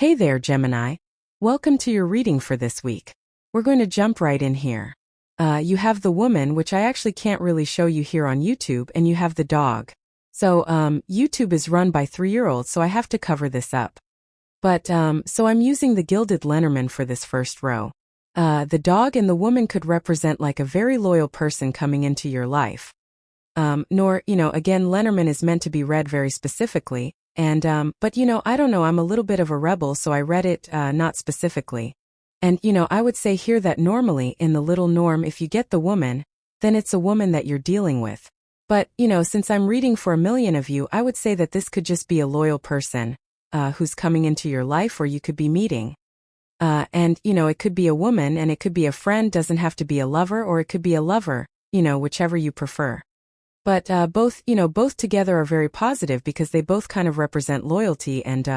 Hey there, Gemini. Welcome to your reading for this week. We're going to jump right in here. You have the woman, which I actually can't really show you here on YouTube, and you have the dog. So, YouTube is run by 3-year-olds, so I have to cover this up. But, so I'm using the Gilded Lenormand for this first row. The dog and the woman could represent like a very loyal person coming into your life. Again, Lenormand is meant to be read very specifically. And, but I don't know, I'm a little bit of a rebel, so I read it, not specifically. And, I would say here that normally in the little norm, if you get the woman, then it's a woman that you're dealing with. But, since I'm reading for a million of you, I would say that this could just be a loyal person, who's coming into your life, or you could be meeting. It could be a woman and it could be a friend, doesn't have to be a lover, or it could be a lover, whichever you prefer. But, both together are very positive because they both kind of represent loyalty and,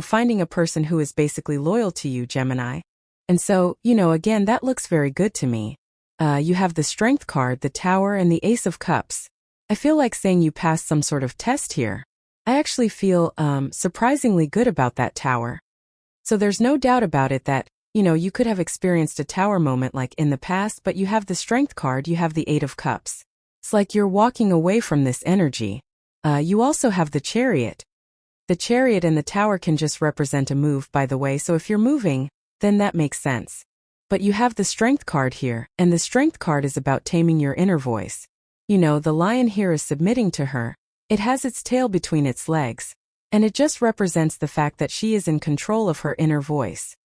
finding a person who is basically loyal to you, Gemini. And so, again, that looks very good to me. You have the Strength card, the Tower, and the Ace of Cups. I feel like saying you passed some sort of test here. I actually feel, surprisingly good about that Tower. So there's no doubt about it that, you could have experienced a Tower moment like in the past, but you have the Strength card, you have the Eight of Cups. It's like you're walking away from this energy. You also have the Chariot. The Chariot and the Tower can just represent a move, by the way, so if you're moving, then that makes sense. But you have the Strength card here, and the Strength card is about taming your inner voice. The lion here is submitting to her. It has its tail between its legs, and it just represents the fact that she is in control of her inner voice.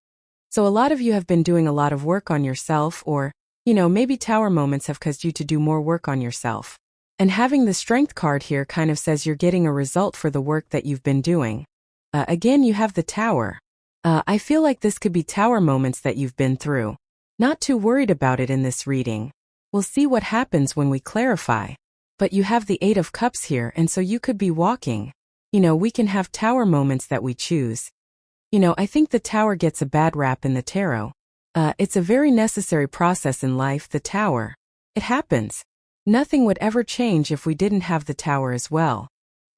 So a lot of you have been doing a lot of work on yourself, or maybe Tower moments have caused you to do more work on yourself. And having the Strength card here kind of says you're getting a result for the work that you've been doing. Again, you have the Tower. I feel like this could be Tower moments that you've been through. Not too worried about it in this reading. We'll see what happens when we clarify. But you have the Eight of Cups here, and so you could be walking. We can have Tower moments that we choose. I think the Tower gets a bad rap in the tarot. It's a very necessary process in life, the Tower. It happens. Nothing would ever change if we didn't have the Tower as well.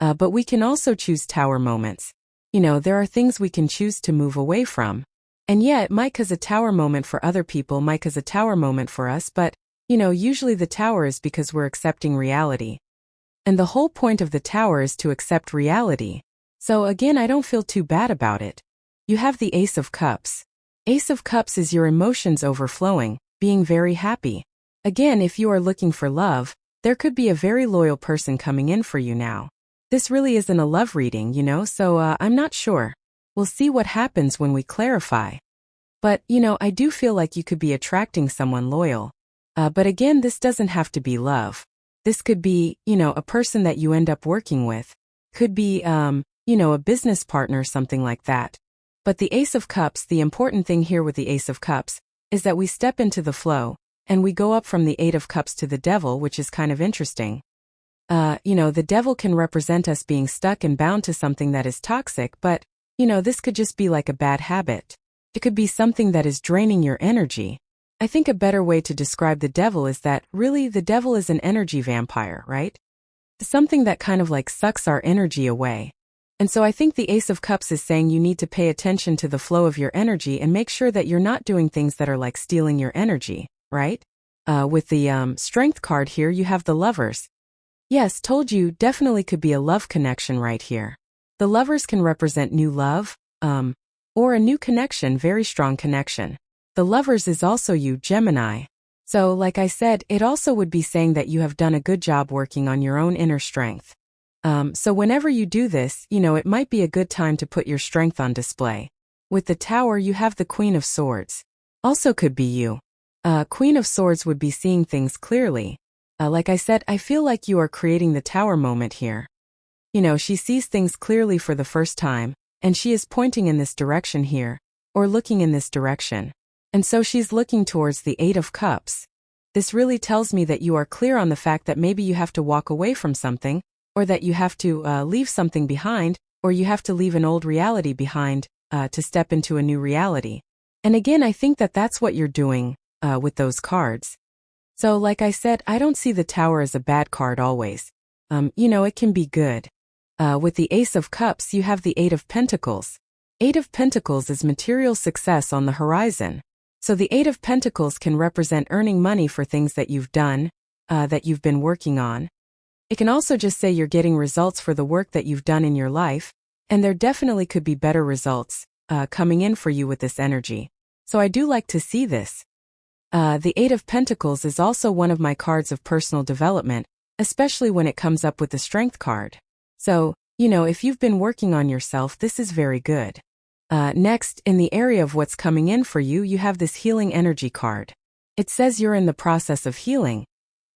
But we can also choose Tower moments. There are things we can choose to move away from. And yeah, it might cause a Tower moment for other people, might cause a Tower moment for us, but, usually the Tower is because we're accepting reality. And the whole point of the Tower is to accept reality. So again, I don't feel too bad about it. You have the Ace of Cups. Ace of Cups is your emotions overflowing, being very happy. Again, if you are looking for love, there could be a very loyal person coming in for you now. This really isn't a love reading, so I'm not sure. We'll see what happens when we clarify. But, I do feel like you could be attracting someone loyal. But again, this doesn't have to be love. This could be, a person that you end up working with. Could be, a business partner, something like that. But the Ace of Cups, the important thing here with the Ace of Cups, is that we step into the flow, and we go up from the Eight of Cups to the Devil, which is kind of interesting. The Devil can represent us being stuck and bound to something that is toxic, but, this could just be like a bad habit. It could be something that is draining your energy. I think a better way to describe the Devil is that, really, the Devil is an energy vampire, right? Something that kind of like sucks our energy away. And so I think the Ace of Cups is saying you need to pay attention to the flow of your energy and make sure that you're not doing things that are like stealing your energy, right? With the Strength card here, you have the Lovers. Yes, told you, definitely could be a love connection right here. The Lovers can represent new love, or a new connection, very strong connection. The Lovers is also you, Gemini. So, like I said, it also would be saying that you have done a good job working on your own inner strength. So whenever you do this, it might be a good time to put your strength on display. With the Tower, you have the Queen of Swords. Also could be you. Queen of Swords would be seeing things clearly. Like I said, I feel like you are creating the Tower moment here. She sees things clearly for the first time, and she is pointing in this direction here, or looking in this direction. And so she's looking towards the Eight of Cups. This really tells me that you are clear on the fact that maybe you have to walk away from something, or that you have to leave something behind, or you have to leave an old reality behind to step into a new reality. And again, I think that that's what you're doing with those cards. So like I said, I don't see the Tower as a bad card always. It can be good. With the Ace of Cups, you have the Eight of Pentacles. Eight of Pentacles is material success on the horizon. So the Eight of Pentacles can represent earning money for things that you've done, that you've been working on. It can also just say you're getting results for the work that you've done in your life, and there definitely could be better results coming in for you with this energy. So I do like to see this. The Eight of Pentacles is also one of my cards of personal development, especially when it comes up with the Strength card. So, if you've been working on yourself, this is very good. Next, in the area of what's coming in for you, you have this Healing Energy card. It says you're in the process of healing,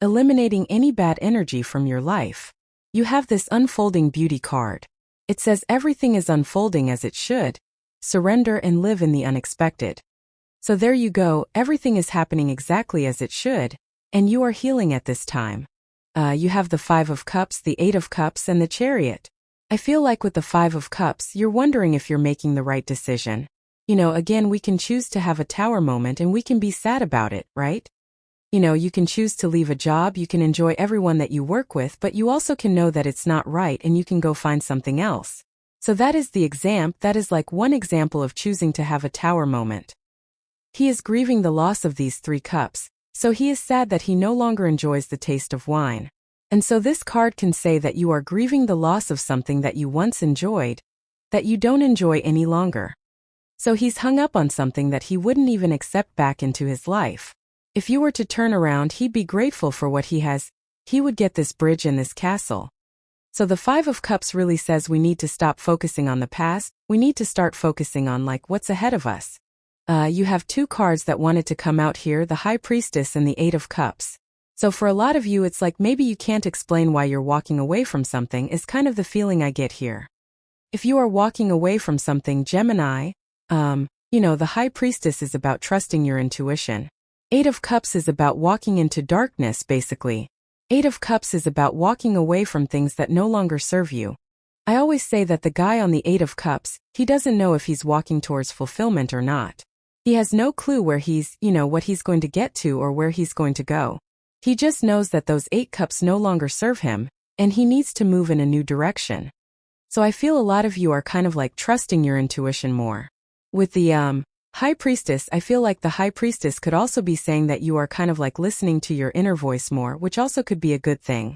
eliminating any bad energy from your life. You have this Unfolding Beauty card. It says everything is unfolding as it should. Surrender and live in the unexpected. So there you go, everything is happening exactly as it should, and you are healing at this time. You have the Five of Cups, the Eight of Cups, and the Chariot. I feel like with the Five of Cups, you're wondering if you're making the right decision. Again, we can choose to have a tower moment and we can be sad about it, right? You can choose to leave a job, you can enjoy everyone that you work with, but you also can know that it's not right and you can go find something else. So that is that is like one example of choosing to have a tower moment. He is grieving the loss of these three cups, so he is sad that he no longer enjoys the taste of wine. And so this card can say that you are grieving the loss of something that you once enjoyed, that you don't enjoy any longer. So he's hung up on something that he wouldn't even accept back into his life. If you were to turn around, he'd be grateful for what he has. He would get this bridge and this castle. So the Five of Cups really says we need to stop focusing on the past, we need to start focusing on what's ahead of us. You have two cards that wanted to come out here, the High Priestess and the Eight of Cups. So for a lot of you, it's like maybe you can't explain why you're walking away from something is kind of the feeling I get here. If you are walking away from something, Gemini, the High Priestess is about trusting your intuition. Eight of Cups is about walking into darkness, basically. Eight of Cups is about walking away from things that no longer serve you. I always say that the guy on the Eight of Cups, he doesn't know if he's walking towards fulfillment or not. He has no clue where he's, what he's going to get to or where he's going to go. He just knows that those 8 cups no longer serve him, and he needs to move in a new direction. So I feel a lot of you are kind of like trusting your intuition more. With the High Priestess, I feel like the High Priestess could also be saying that you are kind of like listening to your inner voice more, which also could be a good thing.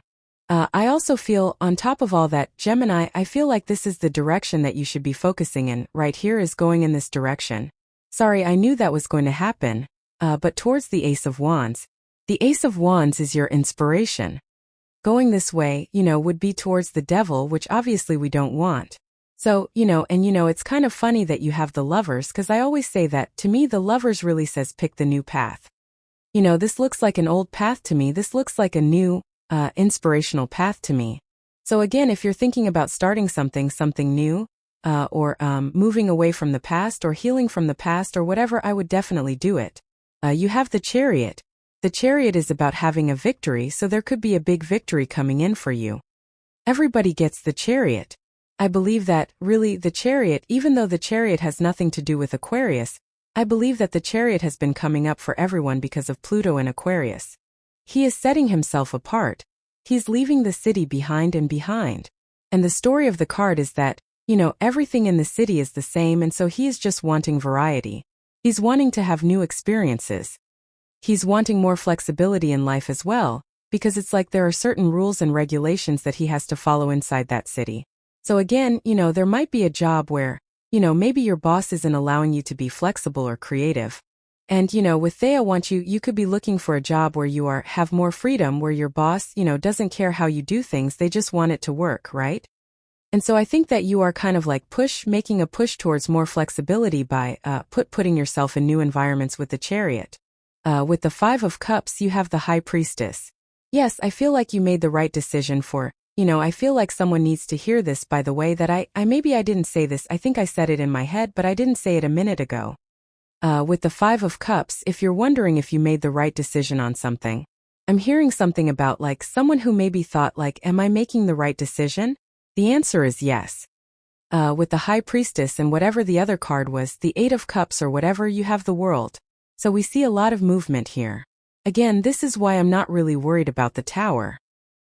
I also feel, on top of all that, Gemini, I feel like this is the direction that you should be focusing in, right here is going in this direction. Sorry, I knew that was going to happen, but towards the Ace of Wands. The Ace of Wands is your inspiration. Going this way, would be towards the devil, which obviously we don't want. So, it's kind of funny that you have the Lovers, because I always say that, to me the Lovers really says pick the new path. This looks like an old path to me, this looks like a new, inspirational path to me. So again, if you're thinking about starting something new, or moving away from the past or healing from the past or whatever, I would definitely do it. You have the Chariot. The Chariot is about having a victory, so there could be a big victory coming in for you. Everybody gets the Chariot. I believe that, really, the Chariot, even though the Chariot has nothing to do with Aquarius, I believe that the Chariot has been coming up for everyone because of Pluto and Aquarius. He is setting himself apart. He's leaving the city behind. And the story of the card is that, everything in the city is the same, and so he is just wanting variety. He's wanting to have new experiences. He's wanting more flexibility in life as well, because it's like there are certain rules and regulations that he has to follow inside that city. So again, there might be a job where, maybe your boss isn't allowing you to be flexible or creative. And, with Thea you could be looking for a job where you have more freedom, where your boss, doesn't care how you do things, they just want it to work, right? And so I think that you are kind of like making a push towards more flexibility by putting yourself in new environments with the Chariot. With the Five of Cups, you have the High Priestess. Yes, I feel like you made the right decision for, I feel like someone needs to hear this, by the way, that I maybe I didn't say this, I think I said it in my head, but I didn't say it a minute ago. With the Five of Cups, if you're wondering if you made the right decision on something, I'm hearing something about like someone who maybe thought like, am I making the right decision? The answer is yes. With the High Priestess and whatever the other card was, the Eight of Cups or whatever, you have the World. So we see a lot of movement here. Again, this is why I'm not really worried about the Tower.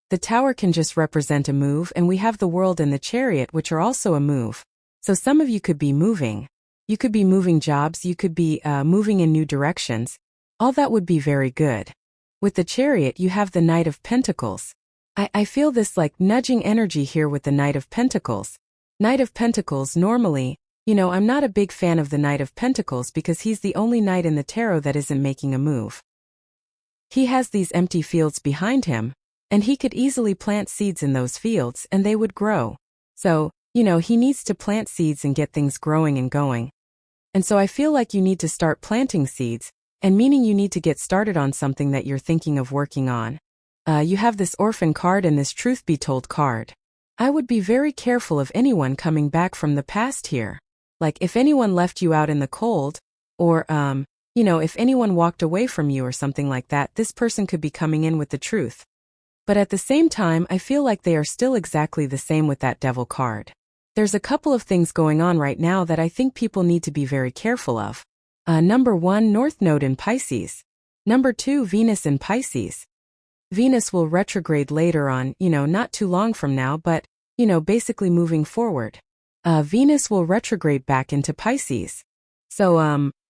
The Tower can just represent a move, and we have the World and the Chariot, which are also a move. So some of you could be moving. You could be moving jobs, you could be moving in new directions. All that would be very good. With the Chariot, you have the Knight of Pentacles. I feel this like nudging energy here with the Knight of Pentacles. Knight of Pentacles normally, I'm not a big fan of the Knight of Pentacles because he's the only knight in the tarot that isn't making a move. He has these empty fields behind him, and he could easily plant seeds in those fields and they would grow. So, he needs to plant seeds and get things growing and going. And so I feel like you need to start planting seeds, and meaning you need to get started on something that you're thinking of working on. You have this Orphan card and this Truth Be Told card. I would be very careful of anyone coming back from the past here. Like if anyone left you out in the cold, or, if anyone walked away from you or something like that, this person could be coming in with the truth. But at the same time, I feel like they are still exactly the same with that Devil card. There's a couple of things going on right now that I think people need to be very careful of. Number 1, North Node in Pisces. Number 2, Venus in Pisces. Venus will retrograde later on, not too long from now, but, basically moving forward. Venus will retrograde back into Pisces. So,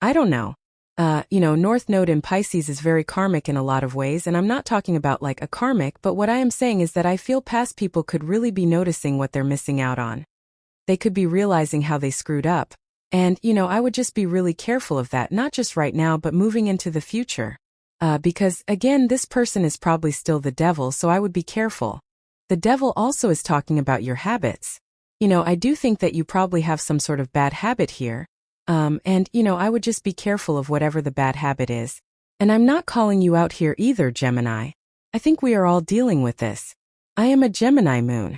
I don't know. North Node in Pisces is very karmic in a lot of ways, and I'm not talking about like a karmic, but what I am saying is that I feel past people could really be noticing what they're missing out on. They could be realizing how they screwed up. And, I would just be really careful of that, not just right now, but moving into the future. Because, again, this person is probably still the devil, so I would be careful. The devil also is talking about your habits. I do think that you probably have some sort of bad habit here. And, I would just be careful of whatever the bad habit is. And I'm not calling you out here either, Gemini. I think we are all dealing with this. I am a Gemini moon.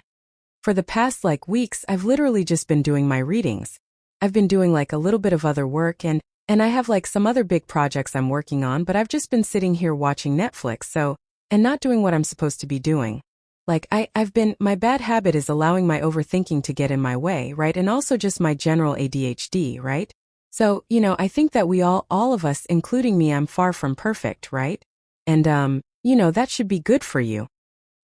For the past weeks, I've literally just been doing my readings. I've been doing a little bit of other work and I have some other big projects I'm working on, but I've just been sitting here watching Netflix, and not doing what I'm supposed to be doing. My bad habit is allowing my overthinking to get in my way, right? And also just my general ADHD, right? So, I think that we all of us, including me, I'm far from perfect, right? And, that should be good for you.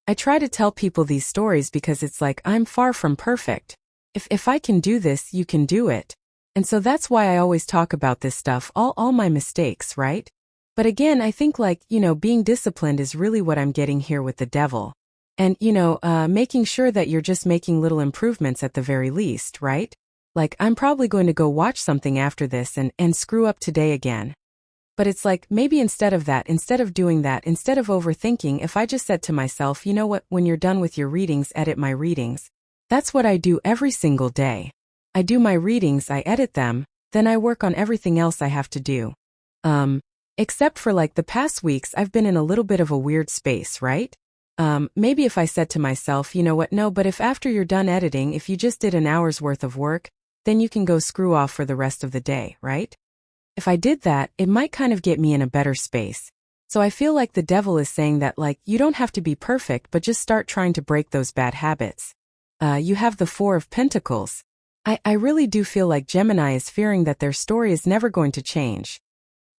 I try to tell people these stories because it's I'm far from perfect. If I can do this, you can do it. And so that's why I always talk about this stuff, all my mistakes, right? But again, I think being disciplined is really what I'm getting here with the devil. And, making sure that you're just making little improvements at the very least, right? I'm probably going to go watch something after this and screw up today again. But it's maybe instead of doing that, instead of overthinking, if I just said to myself, you know what, when you're done with your readings, edit my readings. That's what I do every single day. I do my readings, I edit them, then I work on everything else I have to do. Except for the past weeks, I've been in a little bit of a weird space, right? Maybe if I said to myself, you know what, no, but if after you're done editing, if you just did an hour's worth of work, then you can go screw off for the rest of the day, right? If I did that, it might kind of get me in a better space. So I feel like the devil is saying that you don't have to be perfect, but just start trying to break those bad habits. You have the Four of Pentacles. I really do feel like Gemini is fearing that their story is never going to change.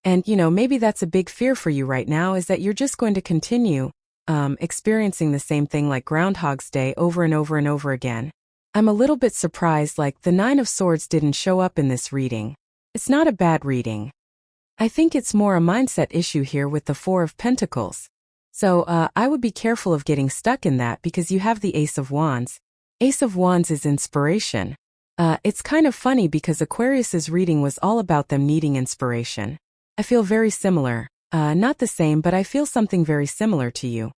And, maybe that's a big fear for you right now, is that you're just going to continue experiencing the same thing like Groundhog's Day over and over and over again. I'm a little bit surprised the Nine of Swords didn't show up in this reading. It's not a bad reading. I think it's more a mindset issue here with the Four of Pentacles. So I would be careful of getting stuck in that because you have the Ace of Wands. Ace of Wands is inspiration. It's kind of funny because Aquarius's reading was all about them needing inspiration. I feel very similar. Not the same, but I feel something very similar to you.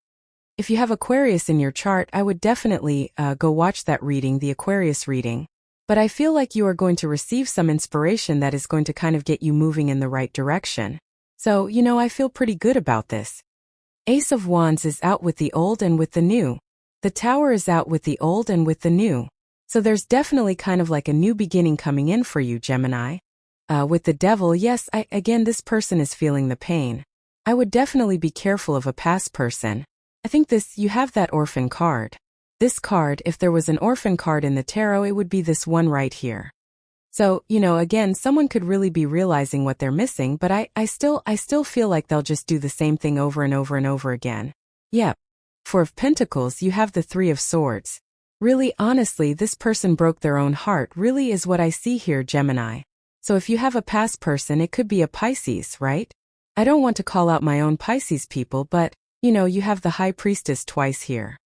If you have Aquarius in your chart, I would definitely go watch that reading, the Aquarius reading. But I feel like you are going to receive some inspiration that is going to kind of get you moving in the right direction. So, I feel pretty good about this. Ace of Wands is out with the old and with the new. The Tower is out with the old and with the new. So there's definitely kind of a new beginning coming in for you, Gemini. With the Devil, yes, again, this person is feeling the pain. I would definitely be careful of a past person. I think you have that Orphan card. This card, if there was an Orphan card in the tarot, it would be this one right here. So, again, someone could really be realizing what they're missing, but I still feel like they'll just do the same thing over and over and over again. Yep. Four of Pentacles, you have the Three of Swords. Really, honestly, this person broke their own heart really is what I see here, Gemini. So if you have a past person, it could be a Pisces, right? I don't want to call out my own Pisces people, but, you have the High Priestess twice here.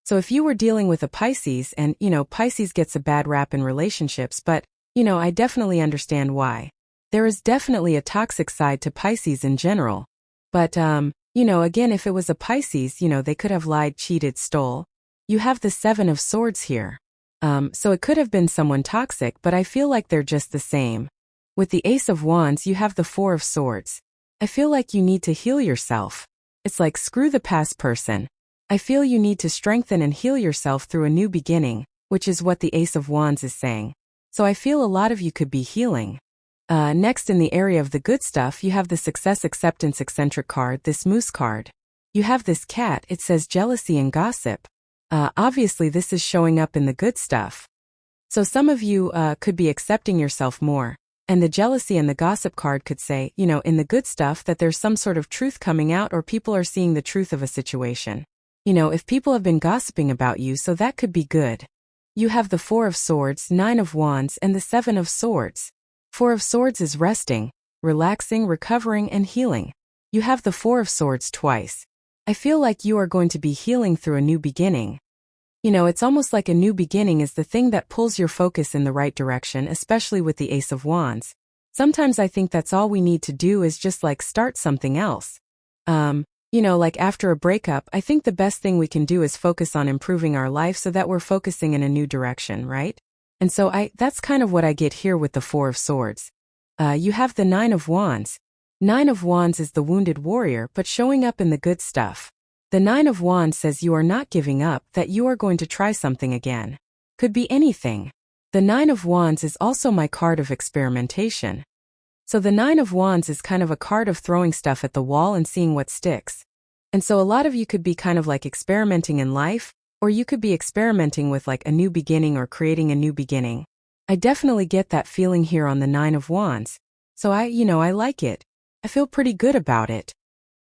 So if you were dealing with a Pisces and, Pisces gets a bad rap in relationships, but, I definitely understand why. There is definitely a toxic side to Pisces in general. But, again, if it was a Pisces, they could have lied, cheated, stole. You have the Seven of Swords here. So it could have been someone toxic, but I feel like they're just the same. With the Ace of Wands, you have the Four of Swords. I feel like you need to heal yourself. It's like screw the past person. I feel you need to strengthen and heal yourself through a new beginning, which is what the Ace of Wands is saying. So I feel a lot of you could be healing. Next, in the area of the good stuff, you have the Success, Acceptance, Eccentric card, this Moose card. You have this cat, it says jealousy and gossip. Obviously this is showing up in the good stuff. So some of you could be accepting yourself more. And the jealousy and the gossip card could say, in the good stuff that there's some sort of truth coming out or people are seeing the truth of a situation. If people have been gossiping about you, so that could be good. You have the Four of Swords, Nine of Wands, and the Seven of Swords. Four of Swords is resting, relaxing, recovering, and healing. You have the Four of Swords twice. I feel like you are going to be healing through a new beginning. It's almost like a new beginning is the thing that pulls your focus in the right direction, especially with the Ace of Wands. Sometimes I think that's all we need to do is just start something else. Like after a breakup, I think the best thing we can do is focus on improving our life so that we're focusing in a new direction, right? And so that's kind of what I get here with the Four of Swords. You have the Nine of Wands. Nine of Wands is the wounded warrior, but showing up in the good stuff. The Nine of Wands says you are not giving up, that you are going to try something again. Could be anything. The Nine of Wands is also my card of experimentation. So the Nine of Wands is kind of a card of throwing stuff at the wall and seeing what sticks. And so a lot of you could be kind of experimenting in life, or you could be experimenting with a new beginning or creating a new beginning. I definitely get that feeling here on the Nine of Wands. So I like it. I feel pretty good about it.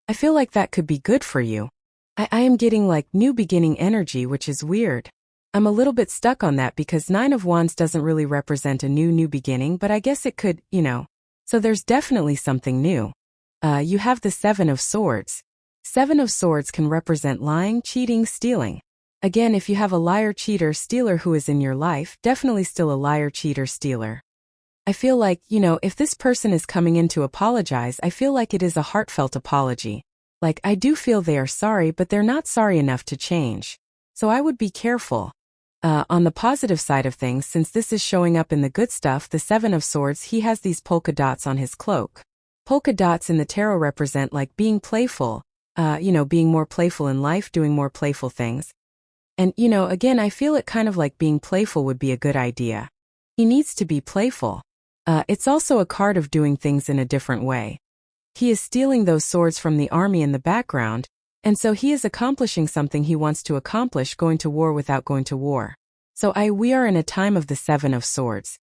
I feel like that could be good for you. I am getting new beginning energy, which is weird. I'm a little bit stuck on that because Nine of Wands doesn't really represent a new beginning, but I guess it could, So there's definitely something new. You have the Seven of Swords. Seven of Swords can represent lying, cheating, stealing. Again, if you have a liar, cheater, stealer who is in your life, definitely still a liar, cheater, stealer. I feel like, if this person is coming in to apologize, I feel like it is a heartfelt apology. I do feel they are sorry, but they're not sorry enough to change. So I would be careful. On the positive side of things, since this is showing up in the good stuff, the Seven of Swords, he has these polka dots on his cloak. Polka dots in the tarot represent being playful, being more playful in life, doing more playful things. And, again, I feel it kind of like being playful would be a good idea. He needs to be playful. It's also a card of doing things in a different way. He is stealing those swords from the army in the background, and so he is accomplishing something he wants to accomplish, going to war without going to war. So we are in a time of the Seven of Swords.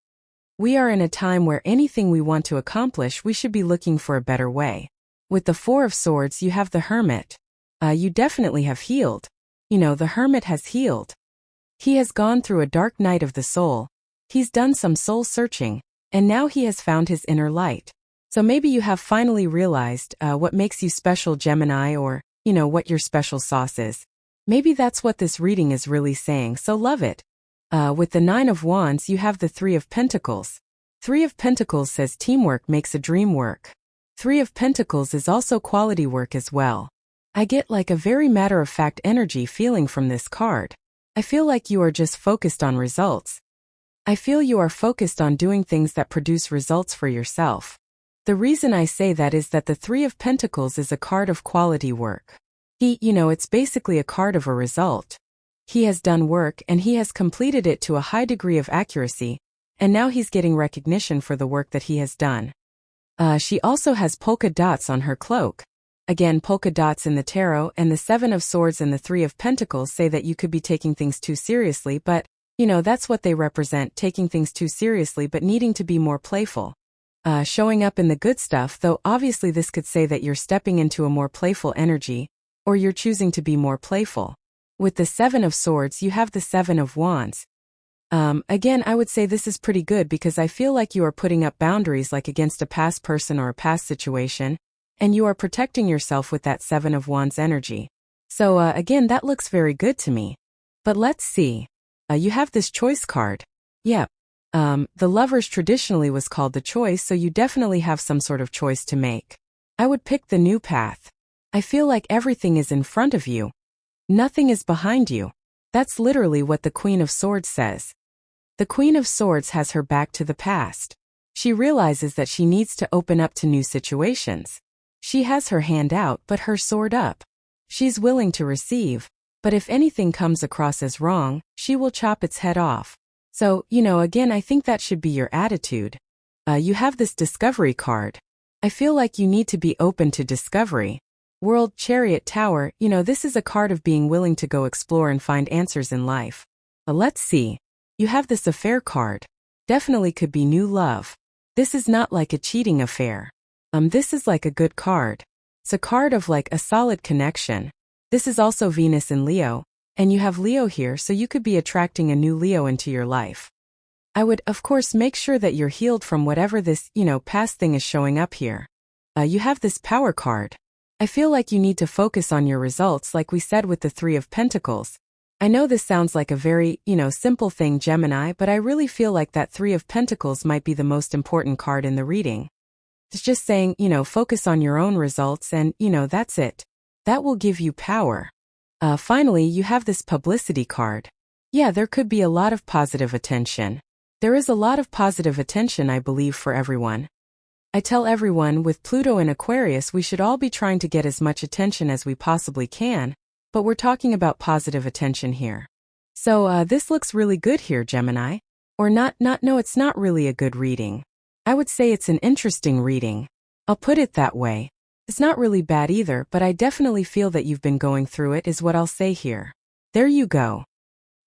We are in a time where anything we want to accomplish, we should be looking for a better way. With the Four of Swords, you have the Hermit. You definitely have healed. The Hermit has healed. He has gone through a dark night of the soul. He's done some soul searching, and now he has found his inner light. So maybe you have finally realized what makes you special, Gemini, or, what your special sauce is. Maybe that's what this reading is really saying, so love it. With the Nine of Wands, you have the Three of Pentacles. Three of Pentacles says teamwork makes a dream work. Three of Pentacles is also quality work as well. I get a very matter-of-fact energy feeling from this card. I feel like you are just focused on results. I feel you are focused on doing things that produce results for yourself. The reason I say that is that the Three of Pentacles is a card of quality work. It's basically a card of a result. He has done work and he has completed it to a high degree of accuracy, and now he's getting recognition for the work that he has done. She also has polka dots on her cloak. Again, polka dots in the tarot and the Seven of Swords and the Three of Pentacles say that you could be taking things too seriously, but, that's what they represent, taking things too seriously but needing to be more playful. Showing up in the good stuff, though obviously this could say that you're stepping into a more playful energy, or you're choosing to be more playful. With the Seven of Swords, you have the Seven of Wands. Again, I would say this is pretty good because I feel like you are putting up boundaries like against a past person or a past situation, and you are protecting yourself with that Seven of Wands energy. So, again, that looks very good to me. But let's see. You have this choice card. Yep. The Lovers traditionally was called the choice, so you definitely have some sort of choice to make. I would pick the new path. I feel like everything is in front of you. Nothing is behind you. That's literally what the Queen of Swords says. The Queen of Swords has her back to the past. She realizes that she needs to open up to new situations. She has her hand out but her sword up. She's willing to receive, but if anything comes across as wrong, she will chop its head off. So, again, I think that should be your attitude. You have this Discovery card. I feel like you need to be open to discovery. World Chariot Tower, this is a card of being willing to go explore and find answers in life. Let's see. You have this Affair card. Definitely could be new love. This is not like a cheating affair. This is like a good card. It's a card of like a solid connection. This is also Venus in Leo. And you have Leo here, so you could be attracting a new Leo into your life. I would, of course, make sure that you're healed from whatever this, past thing is showing up here. You have this Power card. I feel like you need to focus on your results like we said with the Three of Pentacles. I know this sounds like a very, simple thing, Gemini, but I really feel like that Three of Pentacles might be the most important card in the reading. It's just saying, focus on your own results and, that's it. That will give you power. Finally, you have this Publicity card. Yeah, there could be a lot of positive attention. There is a lot of positive attention, I believe, for everyone. I tell everyone with Pluto in Aquarius we should all be trying to get as much attention as we possibly can, but we're talking about positive attention here. So, this looks really good here, Gemini. Or no, it's not really a good reading. I would say it's an interesting reading. I'll put it that way. It's not really bad either, but I definitely feel that you've been going through it is what I'll say here. There you go.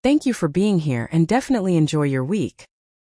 Thank you for being here and definitely enjoy your week.